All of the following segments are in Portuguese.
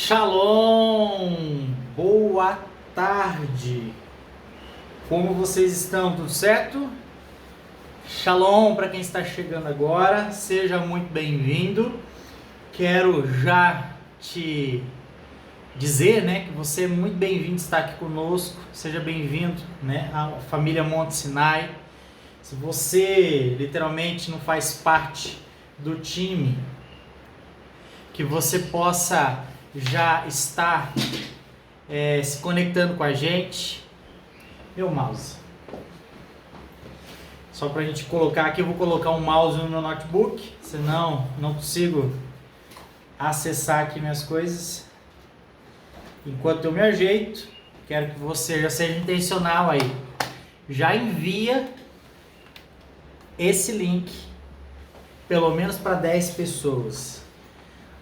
Shalom! Boa tarde! Como vocês estão? Tudo certo? Shalom para quem está chegando agora, seja muito bem-vindo. Quero já te dizer, que você é muito bem-vindo estar aqui conosco. Seja bem-vindo, à família Monte Sinai. Se você literalmente não faz parte do time, que você possa já estar se conectando com a gente. Meu mouse. Só para a gente colocar aqui, eu vou colocar um mouse no meu notebook, senão não consigo acessar aqui minhas coisas. Enquanto eu me ajeito, quero que você já seja intencional aí. Já envia esse link, pelo menos para 10 pessoas.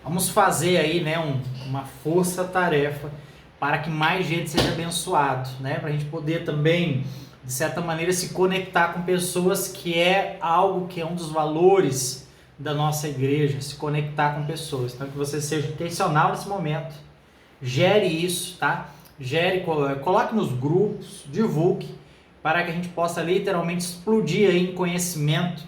Vamos fazer aí, uma força-tarefa para que mais gente seja abençoado, para a gente poder também, de certa maneira, se conectar com pessoas, que é algo que é um dos valores da nossa igreja, se conectar com pessoas. Então, que você seja intencional nesse momento, gere isso, tá? Coloque nos grupos, divulgue, para que a gente possa literalmente explodir aí em conhecimento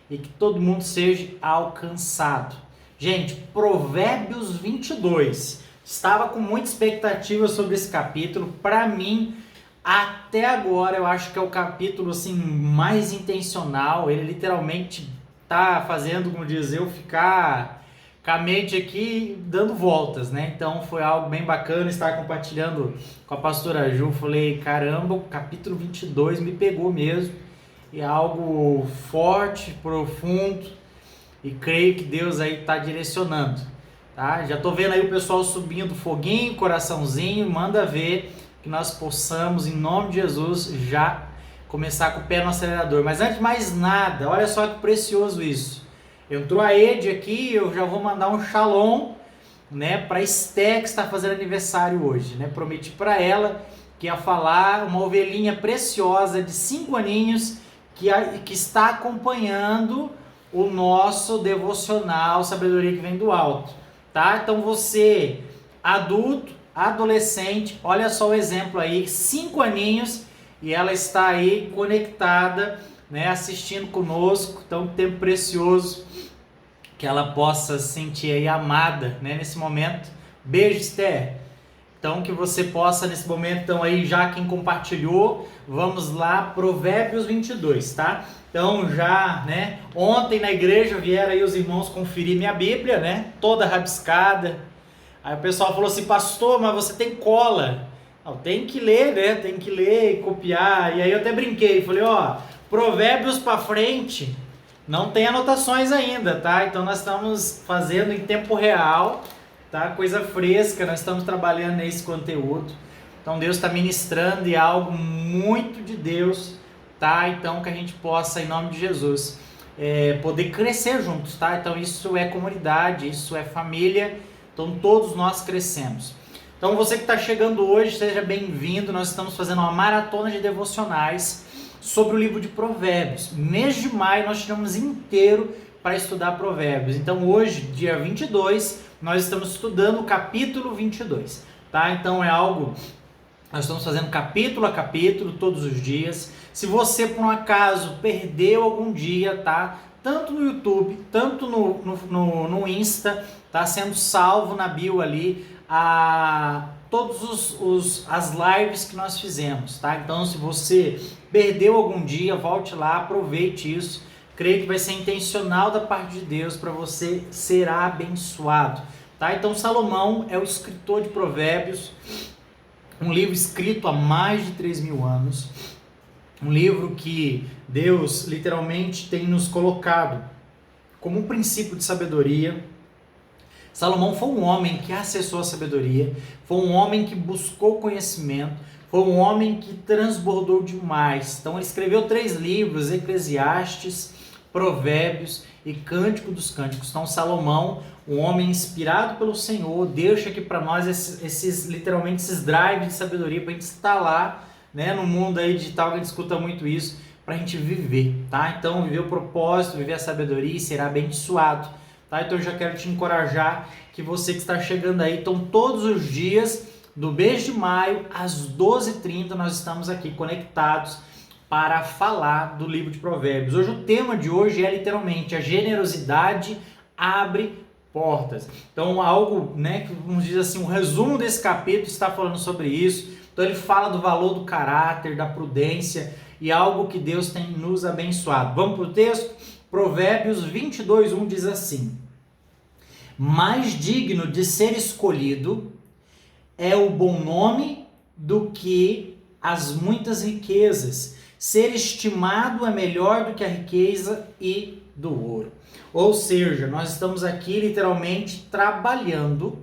e que todo mundo seja alcançado. Gente, Provérbios 22, estava com muita expectativa sobre esse capítulo. Para mim, até agora, eu acho que é o capítulo assim, mais intencional. Ele literalmente está fazendo, como diz eu, ficar com a mente aqui dando voltas, Então foi algo bem bacana estar compartilhando com a pastora Ju. Falei, caramba, o capítulo 22 me pegou mesmo. E é algo forte, profundo. E creio que Deus aí está direcionando, tá? Já estou vendo aí o pessoal subindo foguinho, coraçãozinho. Manda ver que nós possamos, em nome de Jesus, já começar com o pé no acelerador. Mas antes de mais nada, olha só que precioso isso. Entrou a Ed aqui, eu já vou mandar um shalom, para a Esté, que está fazendo aniversário hoje, Prometi para ela que ia falar, uma ovelhinha preciosa de 5 aninhos que está acompanhando o nosso devocional Sabedoria que Vem do Alto, tá? Então você, adulto, adolescente, olha só o exemplo aí, 5 aninhos, e ela está aí conectada, assistindo conosco. Então, tempo precioso, que ela possa se sentir aí amada, nesse momento. Beijo, Esther. Então, que você possa, nesse momento, então aí, já quem compartilhou, vamos lá, Provérbios 22, tá? Então, já, ontem na igreja vieram aí os irmãos conferir minha Bíblia, toda rabiscada. Aí o pessoal falou assim, pastor, mas você tem cola. Não, tem que ler, tem que ler e copiar. E aí eu até brinquei, falei, Provérbios para frente, não tem anotações ainda, tá? Então, nós estamos fazendo em tempo real, tá? Coisa fresca, nós estamos trabalhando nesse conteúdo. Então Deus está ministrando e é algo muito de Deus, tá? Então que a gente possa, em nome de Jesus, poder crescer juntos, tá? Então isso é comunidade, isso é família, então todos nós crescemos. Então você que está chegando hoje, seja bem-vindo. Nós estamos fazendo uma maratona de devocionais sobre o livro de Provérbios. Mês de maio nós tiramos inteiro para estudar Provérbios. Então hoje, dia 22, nós estamos estudando o capítulo 22, tá? Então é algo, nós estamos fazendo capítulo a capítulo, todos os dias. Se você, por um acaso, perdeu algum dia, tá? Tanto no YouTube, tanto no Insta, tá sendo salvo na bio ali, todos as lives que nós fizemos, tá? Então, se você perdeu algum dia, volte lá, aproveite isso. Creio que vai ser intencional da parte de Deus para você ser abençoado, tá? Então, Salomão é o escritor de Provérbios, um livro escrito há mais de 3.000 anos, um livro que Deus literalmente tem nos colocado como um princípio de sabedoria. Salomão foi um homem que acessou a sabedoria, foi um homem que buscou conhecimento, foi um homem que transbordou demais. Então ele escreveu 3 livros, Eclesiastes, Provérbios e Cântico dos Cânticos. Então Salomão, um homem inspirado pelo Senhor, deixa aqui para nós literalmente esses drives de sabedoria para a gente instalar, no mundo aí digital, que a gente escuta muito isso, para a gente viver, tá? Então viver o propósito, viver a sabedoria e será abençoado. Tá? Então eu já quero te encorajar que você que está chegando aí. Então, todos os dias do mês de maio, às 12h30, nós estamos aqui conectados para falar do livro de Provérbios. Hoje, o tema de hoje é literalmente: a generosidade abre portas. Então, algo, né, que vamos dizer assim, um resumo desse capítulo está falando sobre isso. Então, ele fala do valor do caráter, da prudência, e algo que Deus tem nos abençoado. Vamos para o texto? Provérbios 22:1 diz assim: mais digno de ser escolhido é o bom nome do que as muitas riquezas. Ser estimado é melhor do que a riqueza e do ouro. Ou seja, nós estamos aqui literalmente trabalhando,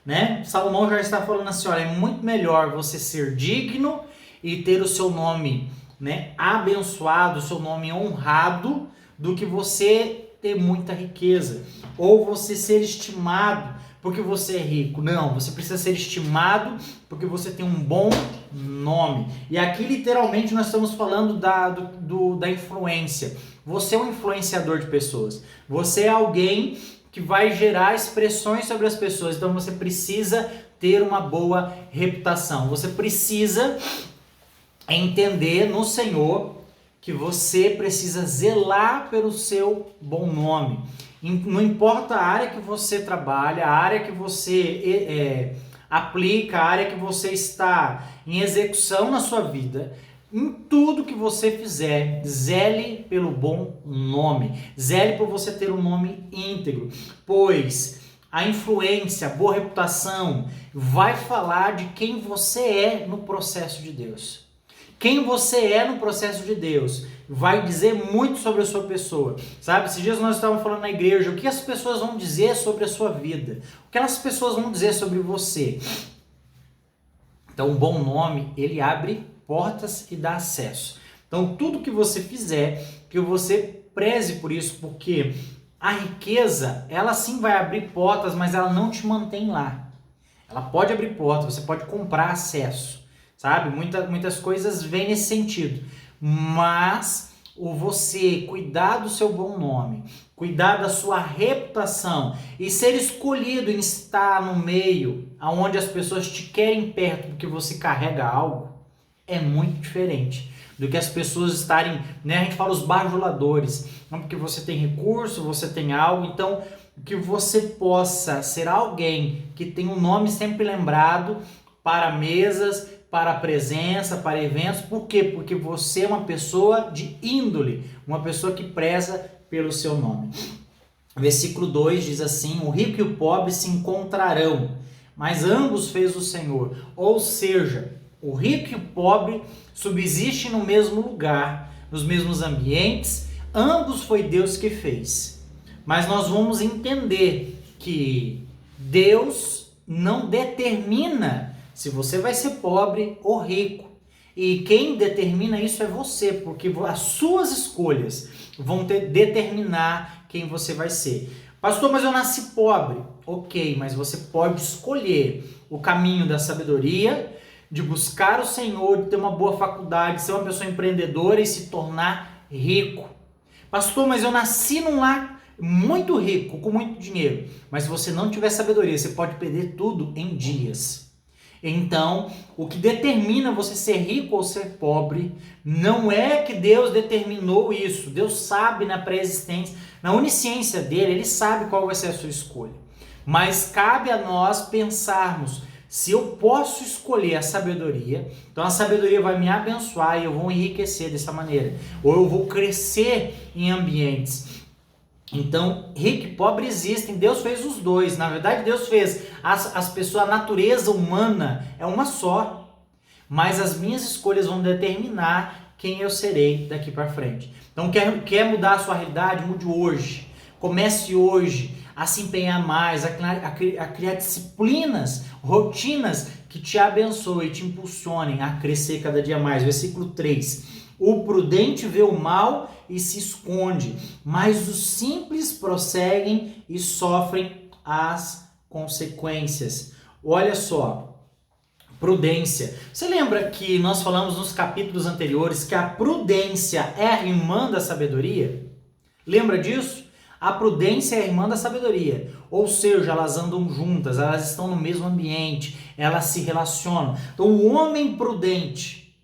né? Salomão já está falando assim: olha, é muito melhor você ser digno e ter o seu nome, né, abençoado, o seu nome honrado, do que você ter muita riqueza, ou você ser estimado porque você é rico. Não, você precisa ser estimado porque você tem um bom nome. E aqui literalmente nós estamos falando da influência. Você é um influenciador de pessoas. Você é alguém que vai gerar expressões sobre as pessoas. Então você precisa ter uma boa reputação. Você precisa entender no Senhor que você precisa zelar pelo seu bom nome. Não importa a área que você trabalha, a área que você aplica, a área que você está em execução na sua vida, em tudo que você fizer, zele pelo bom nome. Zele por você ter um nome íntegro, pois a influência, a boa reputação vai falar de quem você é no processo de Deus. Quem você é no processo de Deus vai dizer muito sobre a sua pessoa, sabe? Esses dias nós estávamos falando na igreja, o que as pessoas vão dizer sobre a sua vida, o que as pessoas vão dizer sobre você. Então, um bom nome, ele abre portas e dá acesso. Então, tudo que você fizer, que você preze por isso, porque a riqueza, ela sim vai abrir portas, mas ela não te mantém lá. Ela pode abrir portas, você pode comprar acesso, sabe? Muitas coisas vêm nesse sentido. Mas você cuidar do seu bom nome, cuidar da sua reputação e ser escolhido em estar no meio onde as pessoas te querem perto porque você carrega algo, é muito diferente do que as pessoas estarem, né? A gente fala os bajuladores, não, porque você tem recurso, você tem algo. Então, que você possa ser alguém que tem um nome sempre lembrado para mesas, para presença, para eventos. Por quê? Porque você é uma pessoa de índole, uma pessoa que preza pelo seu nome. Versículo 2 diz assim: o rico e o pobre se encontrarão, mas ambos fez o Senhor. Ou seja, o rico e o pobre subsistem no mesmo lugar, nos mesmos ambientes, ambos foi Deus que fez. Mas nós vamos entender que Deus não determina se você vai ser pobre ou rico. E quem determina isso é você, porque as suas escolhas vão determinar quem você vai ser. Pastor, mas eu nasci pobre. Ok, mas você pode escolher o caminho da sabedoria, de buscar o Senhor, de ter uma boa faculdade, de ser uma pessoa empreendedora e se tornar rico. Pastor, mas eu nasci num lar muito rico, com muito dinheiro. Mas se você não tiver sabedoria, você pode perder tudo em dias. Então, o que determina você ser rico ou ser pobre não é que Deus determinou isso. Deus sabe na pré-existência, na onisciência dele, ele sabe qual vai ser a sua escolha. Mas cabe a nós pensarmos: se eu posso escolher a sabedoria, então a sabedoria vai me abençoar e eu vou enriquecer dessa maneira. Ou eu vou crescer em ambientes. Então, rico e pobre existem, Deus fez os dois. Na verdade, Deus fez as pessoas, a natureza humana é uma só. Mas as minhas escolhas vão determinar quem eu serei daqui para frente. Então, quer mudar a sua realidade? Mude hoje. Comece hoje a se empenhar mais, a criar disciplinas, rotinas que te abençoem e te impulsionem a crescer cada dia mais. Versículo 3. O prudente vê o mal e se esconde, mas os simples prosseguem e sofrem as consequências. Olha só, prudência. Você lembra que nós falamos nos capítulos anteriores que a prudência é a irmã da sabedoria? Lembra disso? A prudência é a irmã da sabedoria, ou seja, elas andam juntas, elas estão no mesmo ambiente, elas se relacionam. Então o homem prudente,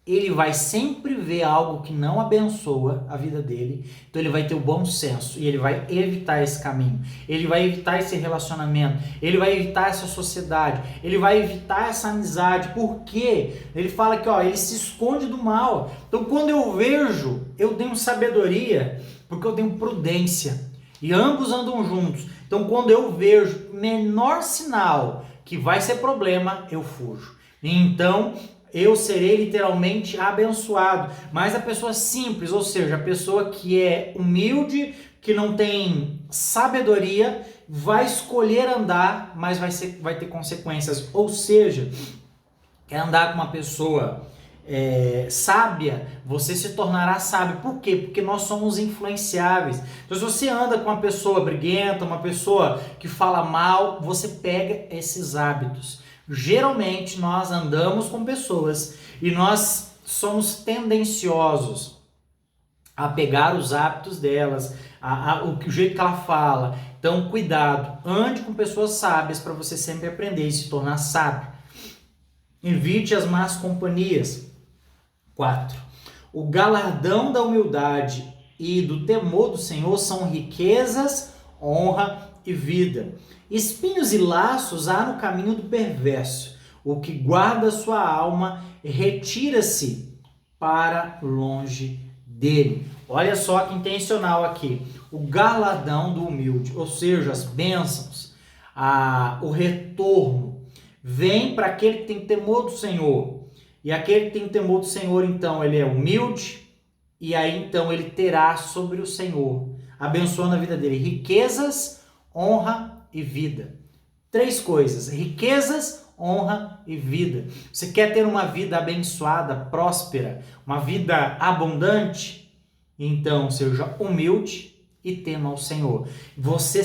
ele vai sempre ver algo que não abençoa a vida dele, então ele vai ter o bom senso e ele vai evitar esse caminho, ele vai evitar esse relacionamento, ele vai evitar essa sociedade, ele vai evitar essa amizade, porque ele fala que ele se esconde do mal. Então quando eu vejo, eu tenho sabedoria, porque eu tenho prudência, e ambos andam juntos. Então quando eu vejo menor sinal que vai ser problema, eu fujo. Então eu serei literalmente abençoado. Mas a pessoa simples, ou seja, a pessoa que é humilde, que não tem sabedoria, vai escolher andar, mas vai ter consequências. Ou seja, quer andar com uma pessoa sábia, você se tornará sábio. Por quê? Porque nós somos influenciáveis. Então, se você anda com uma pessoa briguenta, uma pessoa que fala mal, você pega esses hábitos. Geralmente nós andamos com pessoas e nós somos tendenciosos a pegar os hábitos delas, o jeito que ela fala. Então, cuidado, ande com pessoas sábias para você sempre aprender e se tornar sábio. Evite as más companhias. 4. O galardão da humildade e do temor do Senhor são riquezas, honra e vida. Espinhos e laços há no caminho do perverso. O que guarda sua alma retira-se para longe dele. Olha só que intencional aqui. O galardão do humilde, ou seja, as bênçãos, o retorno, vem para aquele que tem temor do Senhor. E aquele que tem temor do Senhor, então, ele é humilde, e aí então ele terá sobre o Senhor, abençoando a vida dele, riquezas, honra e vida. 3 coisas: riquezas, honra e vida. Você quer ter uma vida abençoada, próspera, uma vida abundante? Então seja humilde e tema ao Senhor. Você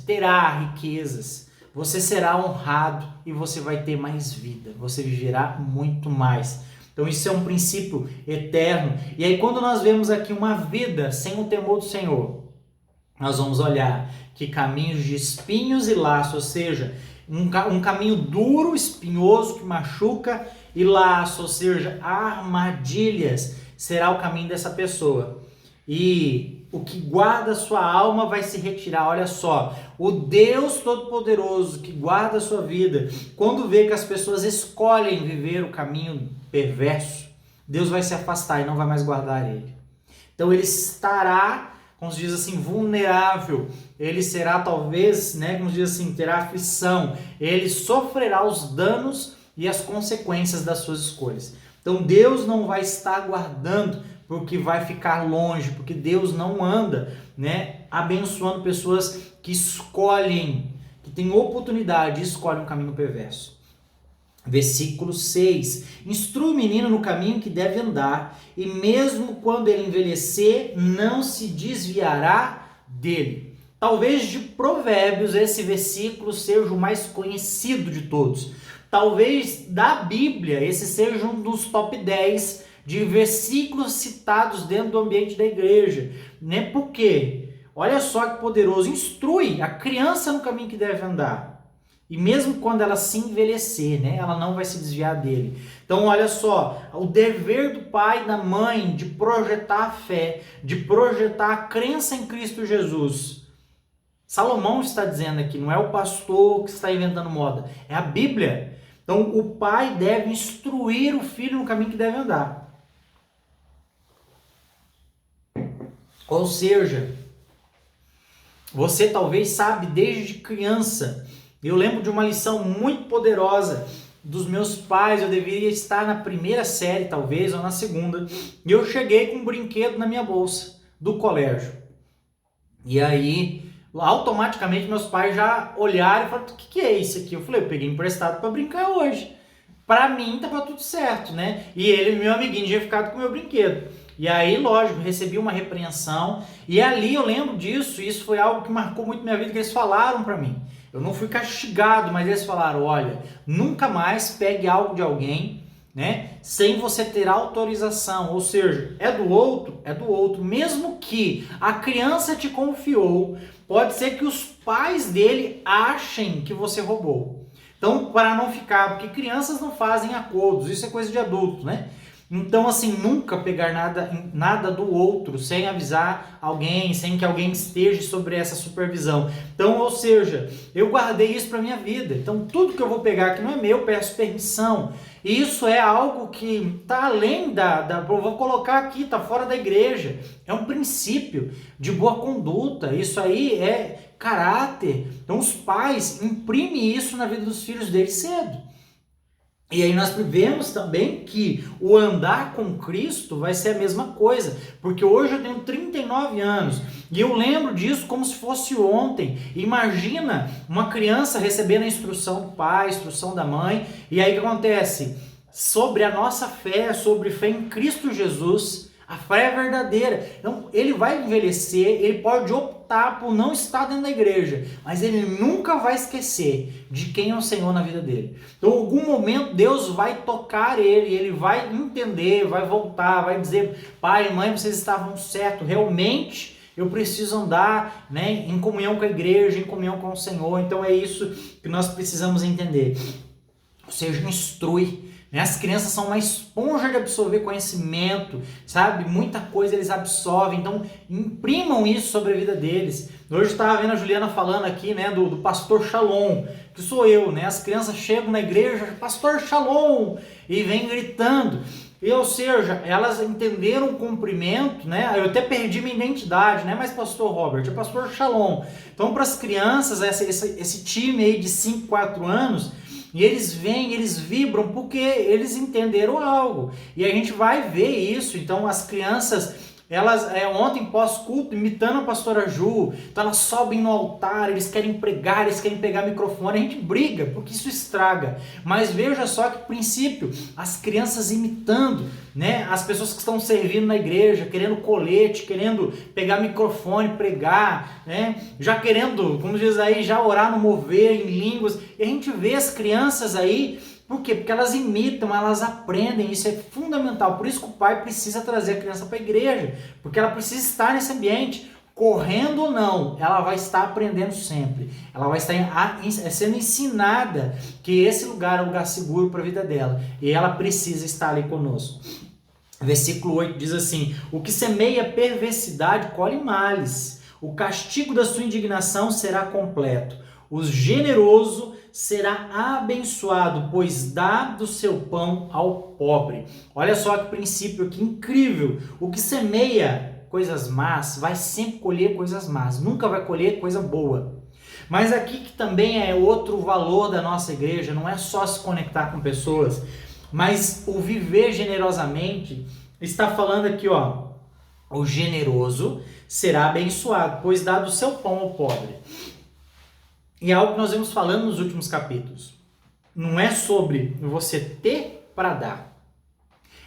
terá riquezas, você será honrado e você vai ter mais vida, você viverá muito mais. Então isso é um princípio eterno. E aí quando nós vemos aqui uma vida sem o temor do Senhor, nós vamos olhar que caminhos de espinhos e laços, ou seja, um caminho duro, espinhoso, que machuca, e laço, ou seja, armadilhas, será o caminho dessa pessoa. E o que guarda a sua alma vai se retirar. Olha só, o Deus Todo-Poderoso que guarda a sua vida, quando vê que as pessoas escolhem viver o caminho perverso, Deus vai se afastar e não vai mais guardar ele. Então ele estará, como se diz assim, vulnerável. Ele será talvez, como se diz assim, terá aflição. Ele sofrerá os danos e as consequências das suas escolhas. Então Deus não vai estar guardando porque vai ficar longe, porque Deus não anda, abençoando pessoas que escolhem, que têm oportunidade e escolhem um caminho perverso. Versículo 6. Instrui o menino no caminho que deve andar, e mesmo quando ele envelhecer, não se desviará dele. Talvez de Provérbios esse versículo seja o mais conhecido de todos. Talvez da Bíblia esse seja um dos top 10 de versículos citados dentro do ambiente da igreja. Por quê? Olha só que poderoso. Instrui a criança no caminho que deve andar. E mesmo quando ela se envelhecer, ela não vai se desviar dele. Então, olha só, o dever do pai e da mãe de projetar a fé, de projetar a crença em Cristo Jesus. Salomão está dizendo aqui, não é o pastor que está inventando moda, é a Bíblia. Então, o pai deve instruir o filho no caminho que deve andar. Ou seja, você talvez sabe desde criança. Eu lembro de uma lição muito poderosa dos meus pais. Eu deveria estar na primeira série, talvez, ou na segunda. E eu cheguei com um brinquedo na minha bolsa do colégio. E aí, automaticamente, meus pais já olharam e falaram: o que é isso aqui? Eu falei: eu peguei emprestado para brincar hoje. Para mim, tava tudo certo, E ele, meu amiguinho, tinha ficado com o meu brinquedo. E aí, lógico, recebi uma repreensão. E ali eu lembro disso. E isso foi algo que marcou muito minha vida, que eles falaram para mim. Eu não fui castigado, mas eles falaram: olha, nunca mais pegue algo de alguém né? Sem você ter autorização, ou seja, é do outro, mesmo que a criança te confiou, pode ser que os pais dele achem que você roubou. Então, para não ficar, porque crianças não fazem acordos, isso é coisa de adulto, né? Então, assim, nunca pegar nada do outro sem avisar alguém, sem que alguém esteja sobre essa supervisão. Então, ou seja, eu guardei isso para minha vida. Então, tudo que eu vou pegar que não é meu, eu peço permissão. E isso é algo que está além vou colocar aqui, está fora da igreja. É um princípio de boa conduta. Isso aí é caráter. Então, os pais imprimem isso na vida dos filhos deles cedo. E aí nós vemos também que o andar com Cristo vai ser a mesma coisa, porque hoje eu tenho 39 anos e eu lembro disso como se fosse ontem. Imagina uma criança recebendo a instrução do pai, a instrução da mãe, e aí o que acontece? Sobre a nossa fé, sobre fé em Cristo Jesus, a fé é verdadeira. Então ele vai envelhecer, ele pode optar por não estar dentro da igreja, mas ele nunca vai esquecer de quem é o Senhor na vida dele. Então, em algum momento, Deus vai tocar ele vai entender, vai voltar, vai dizer: pai e mãe, vocês estavam certos, realmente eu preciso andar, né, em comunhão com a igreja, em comunhão com o Senhor. Então é isso que nós precisamos entender. Ou seja, instrui. As crianças são uma esponja de absorver conhecimento, sabe? Muita coisa eles absorvem, então imprimam isso sobre a vida deles. Hoje eu estava vendo a Juliana falando aqui, né, do pastor Shalom, que sou eu, né? As crianças chegam na igreja, pastor Shalom, e vem gritando. E, ou seja, elas entenderam o cumprimento, né? Eu até perdi minha identidade, né? Mas pastor Robert, é pastor Shalom. Então, para as crianças, esse time aí de 5, 4 anos, e eles vêm, eles vibram porque eles entenderam algo. E a gente vai ver isso. Então as crianças, elas ontem pós-culto, imitando a pastora Ju, então elas sobem no altar, eles querem pregar, eles querem pegar microfone, a gente briga, porque isso estraga. Mas veja só que princípio, as crianças imitando, né, as pessoas que estão servindo na igreja, querendo colete, querendo pegar microfone, pregar, né, já querendo, como diz aí, já orar no mover, em línguas, e a gente vê as crianças aí. Por quê? Porque elas imitam, elas aprendem, isso é fundamental. Por isso que o pai precisa trazer a criança para a igreja, porque ela precisa estar nesse ambiente. Correndo ou não, ela vai estar aprendendo sempre. Ela vai estar sendo ensinada que esse lugar é um lugar seguro para a vida dela. E ela precisa estar ali conosco. Versículo 8 diz assim: o que semeia perversidade colhe males. O castigo da sua indignação será completo. O generoso será abençoado, pois dá do seu pão ao pobre. Olha só que princípio que incrível. O que semeia coisas más vai sempre colher coisas más, nunca vai colher coisa boa. Mas aqui que também é outro valor da nossa igreja, não é só se conectar com pessoas, mas o viver generosamente. Está falando aqui, ó, o generoso será abençoado, pois dá do seu pão ao pobre. E é algo que nós vemos falando nos últimos capítulos. Não é sobre você ter para dar.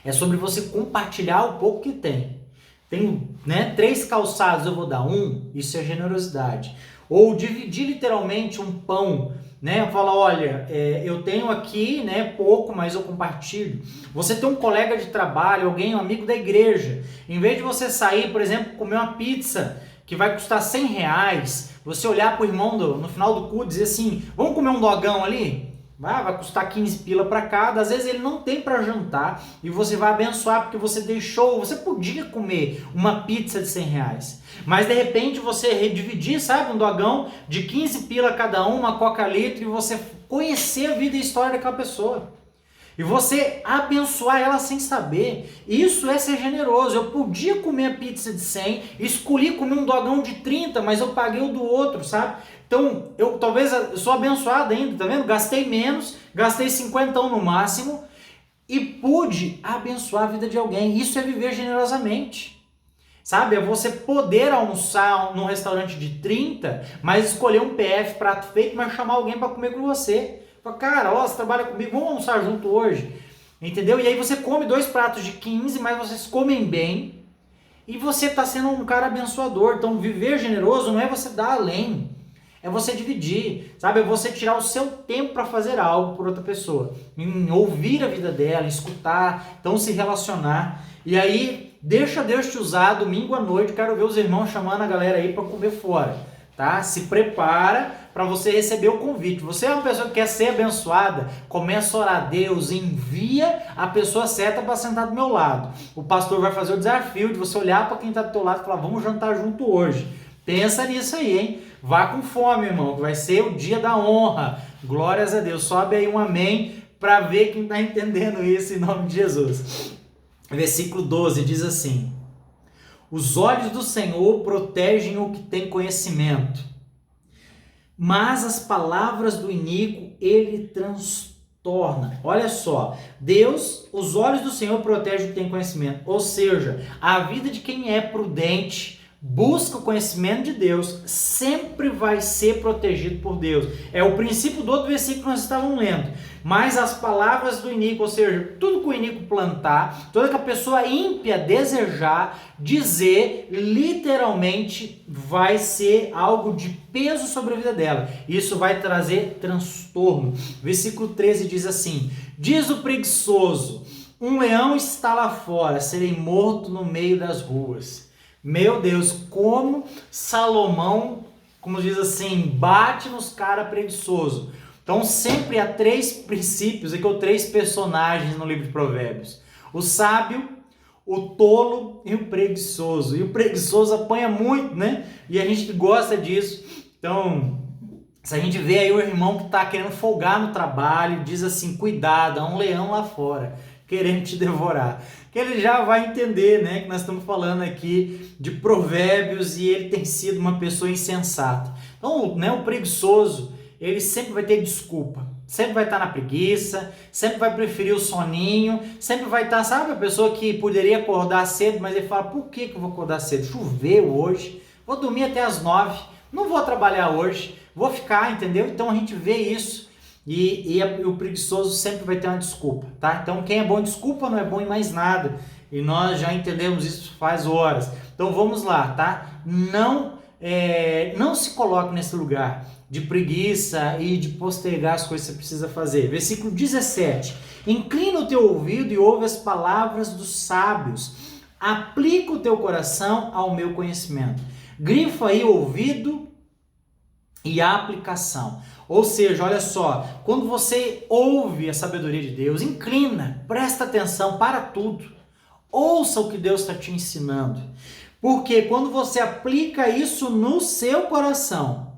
É sobre você compartilhar o pouco que tem. Tenho, né, 3 calçados, eu vou dar 1, isso é generosidade. Ou dividir literalmente um pão, né? Fala, olha, eu tenho aqui, né, pouco, mas eu compartilho. Você tem um colega de trabalho, alguém, um amigo da igreja. Em vez de você sair, por exemplo, comer uma pizza que vai custar R$100, você olhar para o irmão no final do culto e dizer assim: vamos comer um dogão ali? Vai custar 15 pila para cada. Às vezes ele não tem para jantar e você vai abençoar porque você deixou. Você podia comer uma pizza de R$100, mas de repente você dividir, sabe, um dogão de 15 pila cada um, uma coca litro, e você conhecer a vida e a história daquela pessoa. E você abençoar ela sem saber. Isso é ser generoso. Eu podia comer a pizza de 100, escolhi comer um dogão de 30, mas eu paguei o do outro, sabe? Então, eu sou abençoado ainda, tá vendo? Gastei menos, gastei 50 no máximo e pude abençoar a vida de alguém. Isso é viver generosamente. Sabe? É você poder almoçar num restaurante de 30, mas escolher um PF, prato feito, mas chamar alguém para comer com você. Fala, cara, ó, você trabalha comigo, vamos almoçar junto hoje. Entendeu? E aí você come 2 pratos de 15, mas vocês comem bem. E você está sendo um cara abençoador. Então, viver generoso não é você dar além. É você dividir, sabe? É você tirar o seu tempo para fazer algo por outra pessoa. Em ouvir a vida dela, escutar, então se relacionar. E aí, deixa Deus te usar domingo à noite. Quero ver os irmãos chamando a galera aí para comer fora, tá? Se prepara para você receber o convite. Você é uma pessoa que quer ser abençoada, começa a orar a Deus, envia a pessoa certa para sentar do meu lado. O pastor vai fazer o desafio de você olhar para quem está do teu lado e falar, vamos jantar junto hoje. Pensa nisso aí, hein? Vá com fome, irmão, que vai ser o dia da honra. Glórias a Deus. Sobe aí um amém para ver quem está entendendo isso em nome de Jesus. Versículo 12 diz assim: os olhos do Senhor protegem o que tem conhecimento, mas as palavras do iníquo ele transtorna. Olha só, Deus, os olhos do Senhor protegem o que tem conhecimento, ou seja, a vida de quem é prudente, busca o conhecimento de Deus, sempre vai ser protegido por Deus. É o princípio do outro versículo que nós estávamos lendo. Mas as palavras do iníquo, ou seja, tudo que o iníquo plantar, toda que a pessoa ímpia desejar, dizer, literalmente vai ser algo de peso sobre a vida dela. Isso vai trazer transtorno. Versículo 13 diz assim: diz o preguiçoso, um leão está lá fora, serei morto no meio das ruas. Meu Deus, como Salomão, como diz assim, bate nos caras preguiçosos. Então sempre há 3 princípios, ou 3 personagens no livro de Provérbios. O sábio, o tolo e o preguiçoso. E o preguiçoso apanha muito, né? E a gente gosta disso. Então, se a gente vê aí o irmão que está querendo folgar no trabalho, diz assim, cuidado, há um leão lá fora querendo te devorar. Que ele já vai entender, né, que nós estamos falando aqui de provérbios e ele tem sido uma pessoa insensata. Então, né, o preguiçoso, ele sempre vai ter desculpa, sempre vai estar na preguiça, sempre vai preferir o soninho, sempre vai estar, sabe, a pessoa que poderia acordar cedo, mas ele fala, por que eu vou acordar cedo? Choveu hoje, vou dormir até as 9, não vou trabalhar hoje, vou ficar, entendeu? Então a gente vê isso. E o preguiçoso sempre vai ter uma desculpa, tá? Então quem é bom em desculpa não é bom em mais nada. E nós já entendemos isso faz horas. Então vamos lá, tá? Não se coloque nesse lugar de preguiça e de postergar as coisas que você precisa fazer. Versículo 17. Inclina o teu ouvido e ouve as palavras dos sábios. Aplica o teu coração ao meu conhecimento. Grifa aí ouvido e aplicação. Ou seja, olha só, quando você ouve a sabedoria de Deus, inclina, presta atenção para tudo. Ouça o que Deus está te ensinando. Porque quando você aplica isso no seu coração,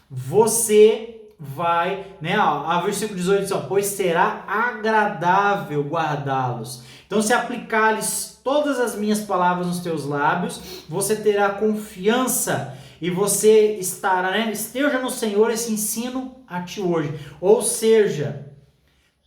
você vai, né? A versículo 18 diz, pois será agradável guardá-los. Então, se aplicar-lhes todas as minhas palavras nos teus lábios, você terá confiança e você estará, né? Esteja no Senhor esse ensino a ti hoje. Ou seja,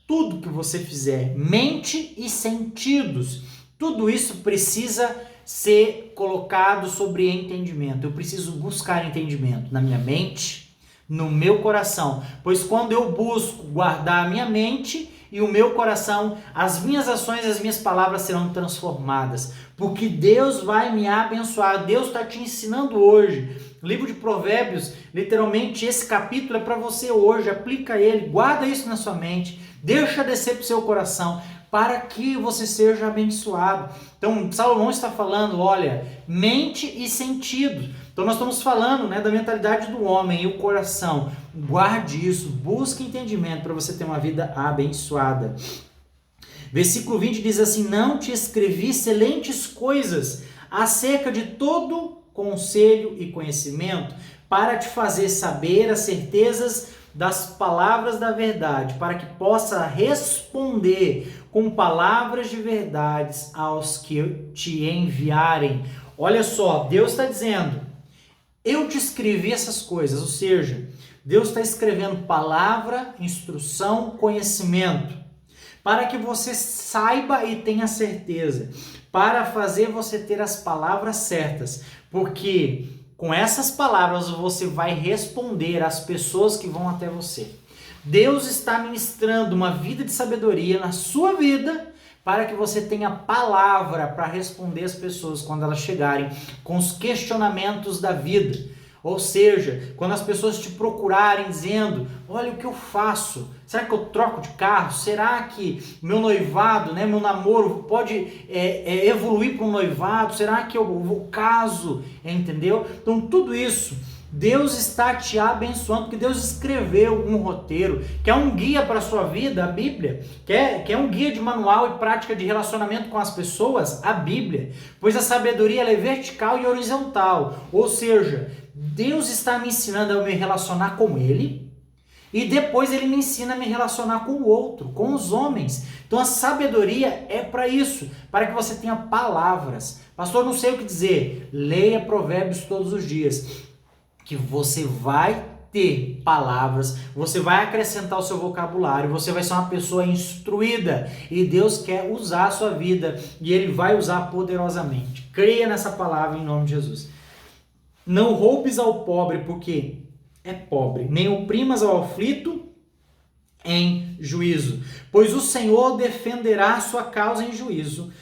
tudo que você fizer, mente e sentidos, tudo isso precisa ser colocado sobre entendimento. Eu preciso buscar entendimento na minha mente, no meu coração. Pois quando eu busco guardar a minha mente e o meu coração, as minhas ações e as minhas palavras serão transformadas. Porque Deus vai me abençoar. Deus está te ensinando hoje. O livro de Provérbios, literalmente, esse capítulo é para você hoje. Aplica ele, guarda isso na sua mente. Deixa descer para o seu coração, para que você seja abençoado. Então, Salomão está falando, olha, mente e sentido. Então, nós estamos falando, né, da mentalidade do homem e o coração. Guarde isso, busque entendimento para você ter uma vida abençoada. Versículo 20 diz assim, não te escrevi excelentes coisas acerca de todo conselho e conhecimento, para te fazer saber as certezas das palavras da verdade, para que possa responder com palavras de verdades aos que te enviarem. Olha só, Deus está dizendo, eu te escrevi essas coisas, ou seja, Deus está escrevendo palavra, instrução, conhecimento, para que você saiba e tenha certeza, para fazer você ter as palavras certas, porque com essas palavras você vai responder às pessoas que vão até você. Deus está ministrando uma vida de sabedoria na sua vida para que você tenha palavra para responder às pessoas quando elas chegarem com os questionamentos da vida. Ou seja, quando as pessoas te procurarem dizendo, olha o que eu faço, será que eu troco de carro? Será que meu noivado, né, meu namoro pode evoluir para um noivado? Será que eu vou caso? Entendeu? Então tudo isso, Deus está te abençoando, porque Deus escreveu um roteiro, que é um guia para a sua vida, a Bíblia, que é um guia de manual e prática de relacionamento com as pessoas, a Bíblia, pois a sabedoria ela é vertical e horizontal, ou seja, Deus está me ensinando a me relacionar com Ele, e depois Ele me ensina a me relacionar com o outro, com os homens. Então a sabedoria é para isso, para que você tenha palavras. Pastor, não sei o que dizer. Leia Provérbios todos os dias, que você vai ter palavras, você vai acrescentar o seu vocabulário, você vai ser uma pessoa instruída e Deus quer usar a sua vida e Ele vai usar poderosamente. Creia nessa palavra em nome de Jesus. Não roubes ao pobre porque é pobre, nem oprimas ao aflito em juízo, pois o Senhor defenderá a sua causa em juízo,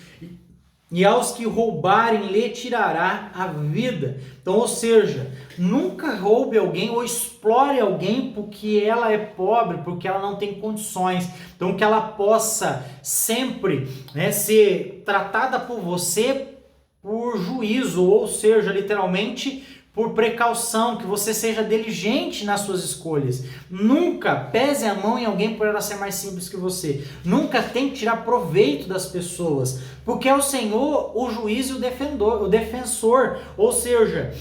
e aos que roubarem lhe tirará a vida. Então, ou seja, nunca roube alguém ou explore alguém porque ela é pobre, porque ela não tem condições. Então, que ela possa sempre, né, ser tratada por você por juízo, ou seja, literalmente por precaução, que você seja diligente nas suas escolhas. Nunca pese a mão em alguém por ela ser mais simples que você. Nunca tente tirar proveito das pessoas, porque é o Senhor o juiz e o defensor. Ou seja,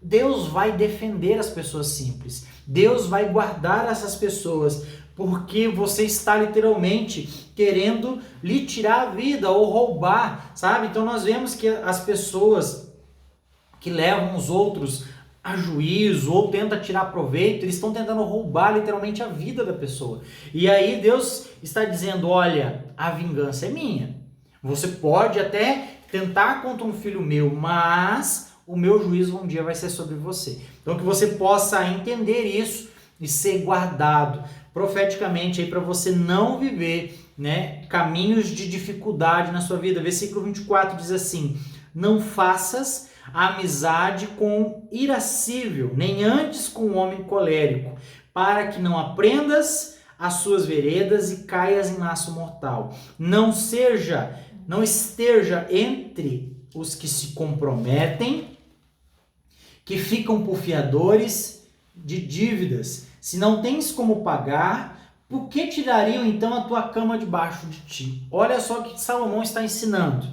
Deus vai defender as pessoas simples. Deus vai guardar essas pessoas, porque você está literalmente querendo lhe tirar a vida ou roubar, sabe? Então nós vemos que as pessoas que levam os outros a juízo ou tentam tirar proveito, eles estão tentando roubar literalmente a vida da pessoa. E aí Deus está dizendo, olha, a vingança é minha. Você pode até tentar contra um filho meu, mas o meu juízo um dia vai ser sobre você. Então que você possa entender isso e ser guardado profeticamente aí para você não viver, né, caminhos de dificuldade na sua vida. Versículo 24 diz assim, não faças amizade com irascível, nem antes com um homem colérico, para que não aprendas as suas veredas e caias em laço mortal. Não esteja entre os que se comprometem, que ficam por fiadores de dívidas. Se não tens como pagar, por que tirariam então a tua cama debaixo de ti? Olha só o que Salomão está ensinando.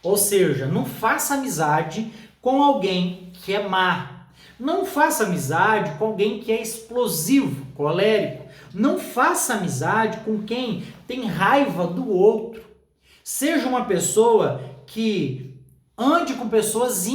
Ou seja, não faça amizade com alguém que é má. Não faça amizade com alguém que é explosivo, colérico. Não faça amizade com quem tem raiva do outro. Seja uma pessoa que ande com pessoas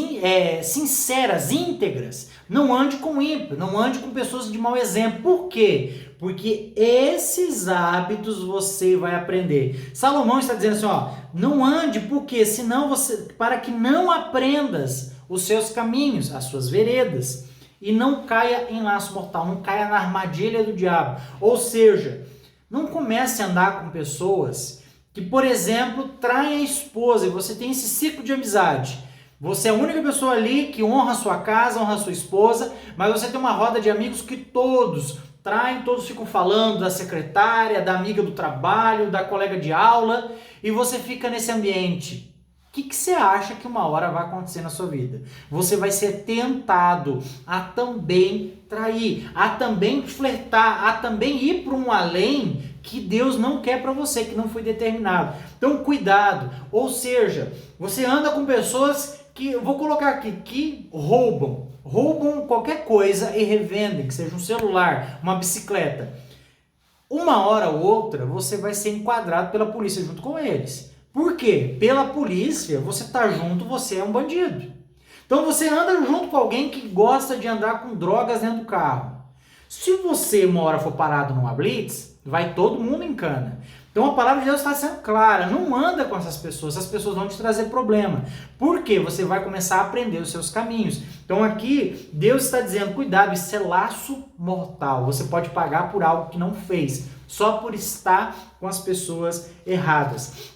sinceras, íntegras. Não ande com ímpio, não ande com pessoas de mau exemplo. Por quê? Porque esses hábitos você vai aprender. Salomão está dizendo assim, ó, não ande porque senão para que não aprendas os seus caminhos, as suas veredas, e não caia em laço mortal, não caia na armadilha do diabo. Ou seja, não comece a andar com pessoas que, por exemplo, traem a esposa e você tem esse ciclo de amizade. Você é a única pessoa ali que honra a sua casa, honra a sua esposa, mas você tem uma roda de amigos que todos traem, todos ficam falando da secretária, da amiga do trabalho, da colega de aula, e você fica nesse ambiente. O que você acha que uma hora vai acontecer na sua vida? Você vai ser tentado a também trair, a também flertar, a também ir para um além que Deus não quer para você, que não foi determinado. Então, cuidado. Ou seja, você anda com pessoas que, eu vou colocar aqui, que roubam qualquer coisa e revendem, que seja um celular, uma bicicleta. Uma hora ou outra, você vai ser enquadrado pela polícia junto com eles. Por quê? Pela polícia, você tá junto, você é um bandido. Então você anda junto com alguém que gosta de andar com drogas dentro do carro. Se você uma hora for parado numa blitz, vai todo mundo em cana. Então a palavra de Deus está sendo clara, não anda com essas pessoas vão te trazer problema. Por quê? Você vai começar a aprender os seus caminhos. Então aqui Deus está dizendo, cuidado, isso é laço mortal. Você pode pagar por algo que não fez, só por estar com as pessoas erradas.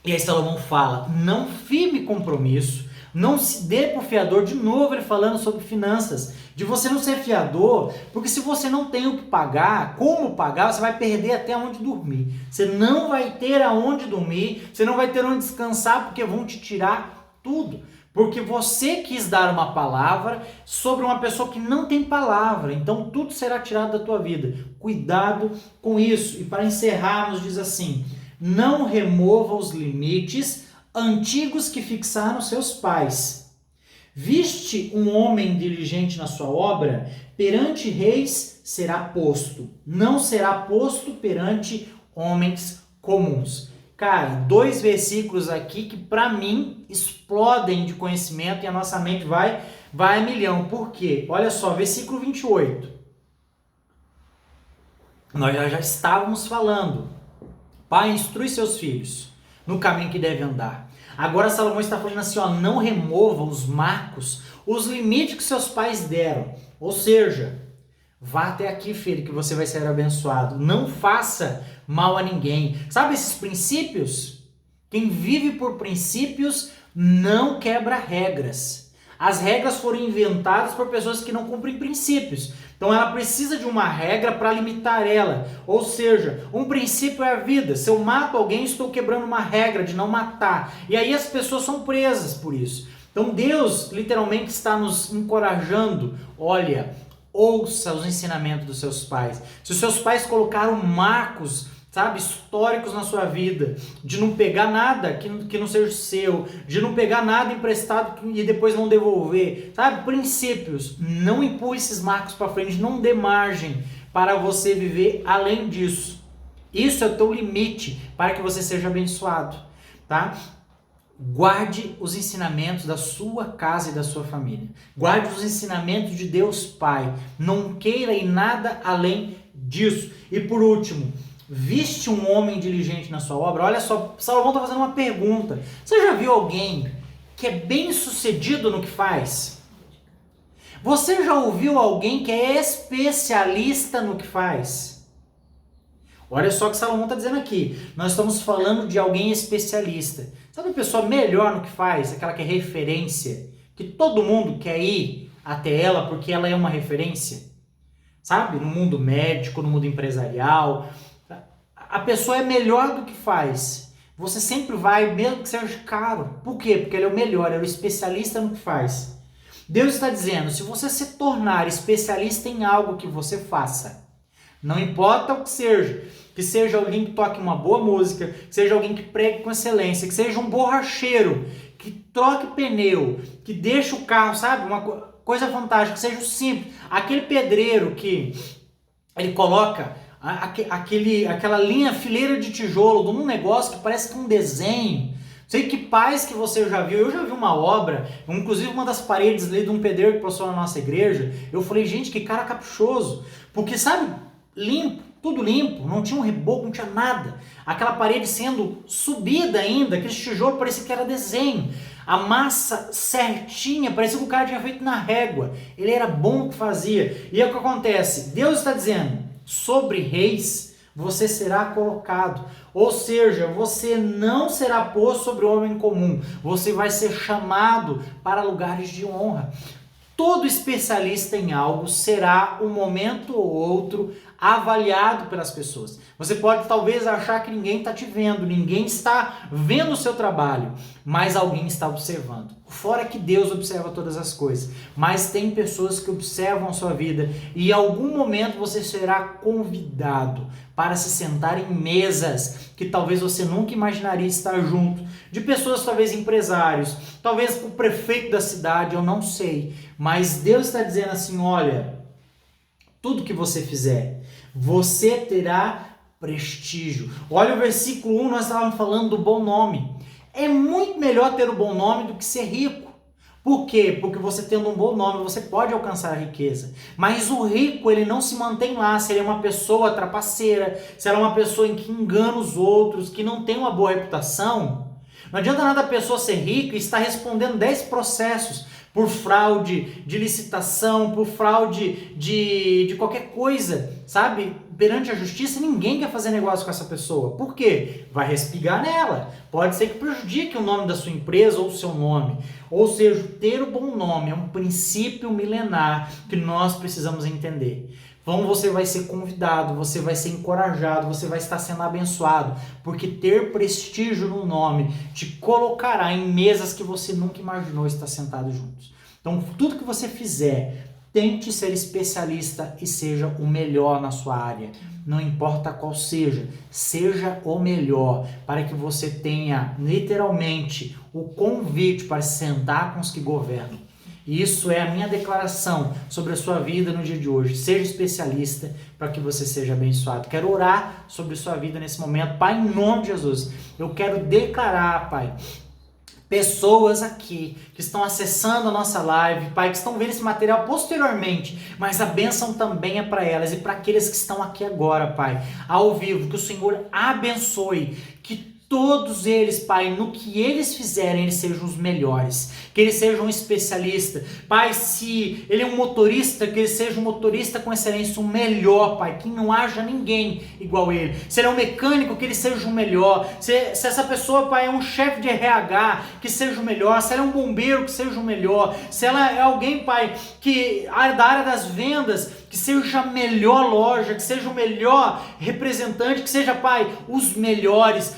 E aí Salomão fala, não firme compromisso, Não se dê por fiador, de novo ele falando sobre finanças, de você não ser fiador, porque se você não tem o que pagar, como pagar, você vai perder até onde dormir. Você não vai ter aonde dormir, você não vai ter onde descansar, porque vão te tirar tudo. Porque você quis dar uma palavra sobre uma pessoa que não tem palavra, então tudo será tirado da tua vida. Cuidado com isso. E para encerrarmos, diz assim: não remova os limites antigos que fixaram seus pais. Viste um homem diligente na sua obra, perante reis será posto, não será posto perante homens comuns. Cara, 2 versículos aqui que para mim explodem de conhecimento e a nossa mente vai a milhão. Por quê? Olha só, versículo 28. Nós já estávamos falando. Pai, instrui seus filhos no caminho que deve andar. Agora Salomão está falando assim, ó, não remova os marcos, os limites que seus pais deram. Ou seja, vá até aqui, filho, que você vai ser abençoado. Não faça mal a ninguém. Sabe esses princípios? Quem vive por princípios não quebra regras. As regras foram inventadas por pessoas que não cumprem princípios. Então ela precisa de uma regra para limitar ela. Ou seja, um princípio é a vida. Se eu mato alguém, estou quebrando uma regra de não matar. E aí as pessoas são presas por isso. Então Deus literalmente está nos encorajando. Olha, ouça os ensinamentos dos seus pais. Se os seus pais colocaram marcos, sabe, históricos na sua vida, de não pegar nada que não seja seu, de não pegar nada emprestado e depois não devolver, sabe, princípios, não empurre esses marcos para frente, não dê margem para você viver além disso. Isso é o teu limite para que você seja abençoado, tá? Guarde os ensinamentos da sua casa e da sua família. Guarde os ensinamentos de Deus Pai. Não queira ir nada além disso. E por último, viste um homem diligente na sua obra? Olha só, Salomão está fazendo uma pergunta. Você já viu alguém que é bem sucedido no que faz? Você já ouviu alguém que é especialista no que faz? Olha só o que Salomão está dizendo aqui. Nós estamos falando de alguém especialista. Sabe a pessoa melhor no que faz? Aquela que é referência. Que todo mundo quer ir até ela porque ela é uma referência. Sabe? No mundo médico, no mundo empresarial. A pessoa é melhor do que faz. Você sempre vai, mesmo que seja caro. Por quê? Porque ele é o melhor, ele é o especialista no que faz. Deus está dizendo, se você se tornar especialista em algo que você faça, não importa o que seja alguém que toque uma boa música, que seja alguém que pregue com excelência, que seja um borracheiro, que troque pneu, que deixe o carro, sabe, uma coisa fantástica, que seja o simples, aquele pedreiro que ele coloca aquela linha fileira de tijolo num negócio que parece que um desenho. Sei que pais que você já viu, eu já vi uma obra, inclusive uma das paredes ali de um pedreiro que passou na nossa igreja, eu falei, gente, que cara caprichoso, porque sabe, limpo, tudo limpo, não tinha um reboco, não tinha nada, aquela parede sendo subida ainda, aquele tijolo parecia que era desenho, a massa certinha, parecia que o cara tinha feito na régua, ele era bom no que fazia. E é o que acontece, Deus está dizendo, sobre reis você será colocado, ou seja, você não será posto sobre o homem comum, você vai ser chamado para lugares de honra. Todo especialista em algo será um momento ou outro avaliado pelas pessoas. Você pode talvez achar que ninguém está te vendo, ninguém está vendo o seu trabalho, mas alguém está observando. Fora que Deus observa todas as coisas, mas tem pessoas que observam a sua vida e em algum momento você será convidado para se sentar em mesas que talvez você nunca imaginaria estar junto, de pessoas talvez empresários, talvez o prefeito da cidade, eu não sei, mas Deus está dizendo assim, olha, tudo que você fizer, você terá prestígio. Olha o versículo 1, nós estávamos falando do bom nome. É muito melhor ter o bom nome do que ser rico. Por quê? Porque você tendo um bom nome, você pode alcançar a riqueza. Mas o rico, ele não se mantém lá. Se ele é uma pessoa trapaceira, se ela é uma pessoa em que engana os outros, que não tem uma boa reputação, Não adianta nada a pessoa ser rica e estar respondendo 10 processos por fraude de licitação, por fraude de qualquer coisa, sabe? Perante a justiça, ninguém quer fazer negócio com essa pessoa. Por quê? Vai respigar nela. Pode ser que prejudique o nome da sua empresa ou o seu nome. Ou seja, ter o bom nome é um princípio milenar que nós precisamos entender. Então você vai ser convidado, você vai ser encorajado, você vai estar sendo abençoado, porque ter prestígio no nome te colocará em mesas que você nunca imaginou estar sentado juntos. Então tudo que você fizer, tente ser especialista e seja o melhor na sua área. Não importa qual seja, seja o melhor, para que você tenha literalmente o convite para sentar com os que governam. E isso é a minha declaração sobre a sua vida no dia de hoje. Seja especialista para que você seja abençoado. Quero orar sobre a sua vida nesse momento. Pai, em nome de Jesus, eu quero declarar, Pai, pessoas aqui que estão acessando a nossa live, Pai, que estão vendo esse material posteriormente, mas a bênção também é para elas e para aqueles que estão aqui agora, Pai, ao vivo. Que o Senhor abençoe, que todos eles, Pai, no que eles fizerem, eles sejam os melhores, que eles sejam um especialista. Pai, se ele é um motorista, que ele seja um motorista com excelência, o melhor, Pai, que não haja ninguém igual a ele. Se ele é um mecânico, que ele seja o melhor. Se essa pessoa, Pai, é um chefe de RH, que seja o melhor. Se ela é um bombeiro, que seja o melhor. Se ela é alguém, Pai, que da área das vendas, que seja a melhor loja, que seja o melhor representante, que seja, Pai, os melhores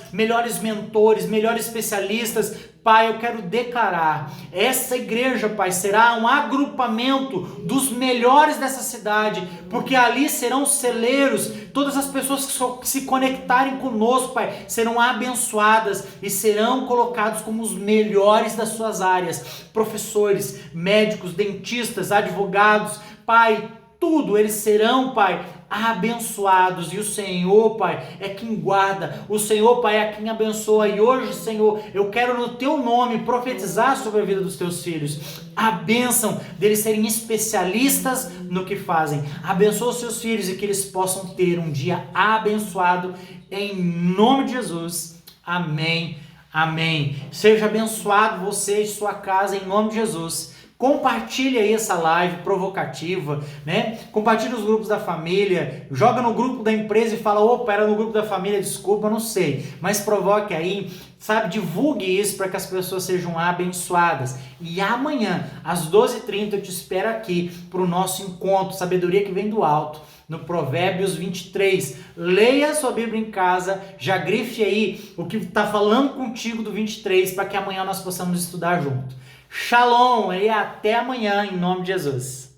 mentores, melhores especialistas. Pai, eu quero declarar, essa igreja, Pai, será um agrupamento dos melhores dessa cidade, porque ali serão celeiros, todas as pessoas que se conectarem conosco, Pai, serão abençoadas e serão colocados como os melhores das suas áreas, professores, médicos, dentistas, advogados, Pai, tudo, eles serão, Pai, abençoados, e o Senhor, Pai, é quem guarda, o Senhor, Pai, é quem abençoa. E hoje, Senhor, eu quero no Teu nome profetizar sobre a vida dos Teus filhos, a bênção deles serem especialistas no que fazem. Abençoa os Seus filhos e que eles possam ter um dia abençoado, em nome de Jesus, amém, amém. Seja abençoado você e sua casa, em nome de Jesus. Compartilha aí essa live provocativa, né? Compartilha nos grupos da família, joga no grupo da empresa e fala, opa, era no grupo da família, desculpa, não sei. Mas provoque aí, sabe? Divulgue isso para que as pessoas sejam abençoadas. E amanhã, às 12h30, eu te espero aqui para o nosso encontro, Sabedoria que Vem do Alto, no Provérbios 23. Leia a sua Bíblia em casa, já grife aí o que está falando contigo do 23, para que amanhã nós possamos estudar junto. Shalom e até amanhã, em nome de Jesus.